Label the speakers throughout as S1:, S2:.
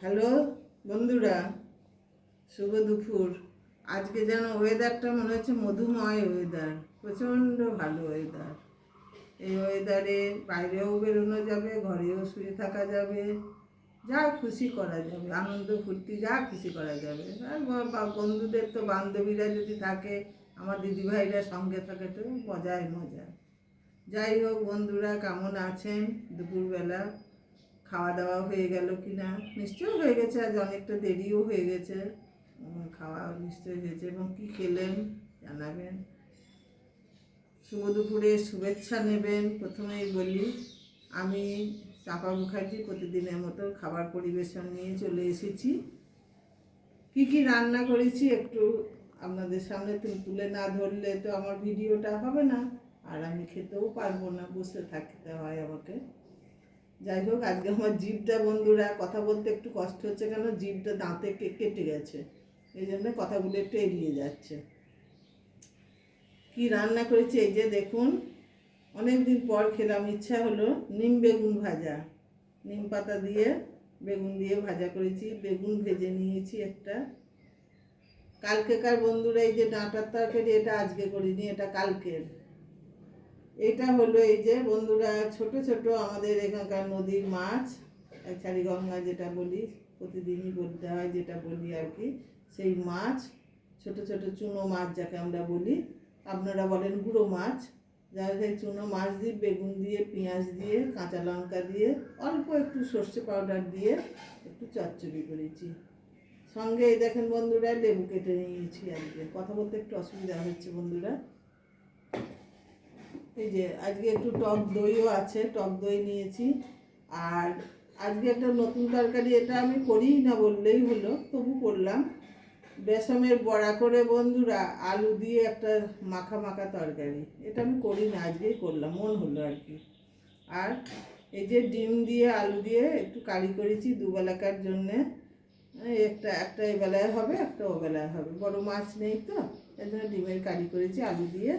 S1: Hello বন্ধুরা, শুভ দুপুর। আজকে যেন ওয়েদারটা মনে হচ্ছে মধুময় ওয়েদার, প্রচণ্ড ভালো ওয়েদার। এই ওয়েদারে বাইরেও বেরোনো যাবে, ঘরেও শুয়ে থাকা যাবে, যা খুশি করা যাবে, আনন্দ ফুর্তি যা খুশি করা যাবে। আর বন্ধুদের তো বান্ধবীরা যদি থাকে, আমার দিদিভাইরা সঙ্গে থাকে তো মজাই মজা। যাই হোক বন্ধুরা, কেমন আছেন? দুপুরবেলা খাওয়া দাওয়া হয়ে গেল কি না? নিশ্চয়ই হয়ে গেছে, আজ অনেকটা দেরিও হয়ে গেছে। খাওয়া নিশ্চয়ই হয়েছে। এবং কি খেলেন জানাবেন। শুভ দুপুরে শুভেচ্ছা নেবেন। প্রথমেই বলি, আমি চাপা মুখার্জি প্রতিদিনের মতো খাবার পরিবেশন নিয়ে চলে এসেছি। কি কি রান্না করেছি একটু আপনাদের সামনে তুলে না ধরলে তো আমার ভিডিওটা হবে না, আর আমি খেতেও পারবো না, বসে থাকতে হয় আমাকে। যাই হোক, আজকে আমার জিভটা বন্ধুরা কথা বলতে একটু কষ্ট হচ্ছে, কেন জিভটা দাঁতে কেটে গেছে, এই জন্য কথাগুলো একটু এড়িয়ে যাচ্ছে। কি রান্না করেছি এই যে দেখুন, অনেক দিন পর খেলাম, ইচ্ছা হলো। নিম বেগুন ভাজা, নিম পাতা দিয়ে বেগুন দিয়ে ভাজা করেছি। বেগুন ভেজে নিয়েছি একটা। কালকেকার বন্ধুরা, এই যে ডাঁটার তরকারি, এটা আজকে করিনি, এটা কালকের। এটা হলো এই যে বন্ধুরা, ছোট ছোট আমাদের এখানকার নদীর মাছ, চারিগঙ্গা যেটা বলি, প্রতিদিনই বলতে হয়, যেটা বলি আর কি, সেই মাছ, ছোট ছোট চুনো মাছ যাকে আমরা বলি, আপনারা বলেন গুঁড়ো মাছ। যাই সেই চুনো মাছ দিয়ে বেগুন দিয়ে পেঁয়াজ দিয়ে কাঁচা লঙ্কা দিয়ে অল্প একটু সর্ষে পাউডার দিয়ে একটু চচ্চড়ি করেছি। সঙ্গে এই দেখেন বন্ধুরা, লেবু কেটে নিয়েছি। আজকে কথা বলতে একটু অসুবিধা হচ্ছে বন্ধুরা। এই যে আজকে একটু টক দইও আছে, টক দই নিয়েছি। আর আজকে একটা নতুন তরকারি, এটা আমি করিই না বললেই হলো, তবু করলাম। বেসমের বড়া করে বন্ধুরা আলু দিয়ে একটা মাখা মাখা তরকারি, এটা আমি করি না, আজকেই করলাম, মন হলো আর কি। আর এই যে ডিম দিয়ে আলু দিয়ে একটু কারি করেছি দুবেলাকার জন্যে। একটা একটা এবেলায় হবে, একটা ওবেলায় হবে, বড় মাছ নেই তো, এই জন্য ডিমের কারি করেছি আলু দিয়ে।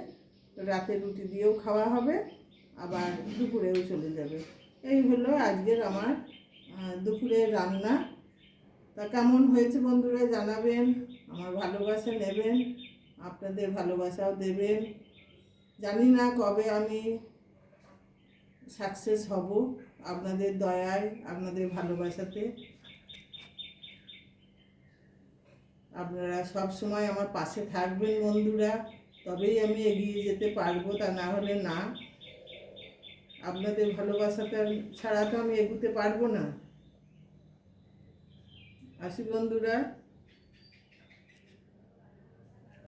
S1: রাতে রুটি দিয়েও খাওয়া হবে, আবার দুপুরেও চলে যাবে। এই হলো আজকের আমার দুপুরের রান্না। তা কেমন হয়েছে বন্ধুরা জানাবেন, আমার ভালোবাসা নেবেন, আপনাদের ভালোবাসাও দেবেন। জানি না কবে আমি সাকসেস হব, আপনাদের দয়ায়, আপনাদের ভালোবাসাতে। আপনারা সব সময় আমার পাশে থাকবেন বন্ধুরা, তবেই আমি এগিয়ে যেতে পারবো, তা না হলে না। আপনাদের ভালোবাসাটা ছাড়া তো আমি এগোতে পারবো না। আসি বন্ধুরা।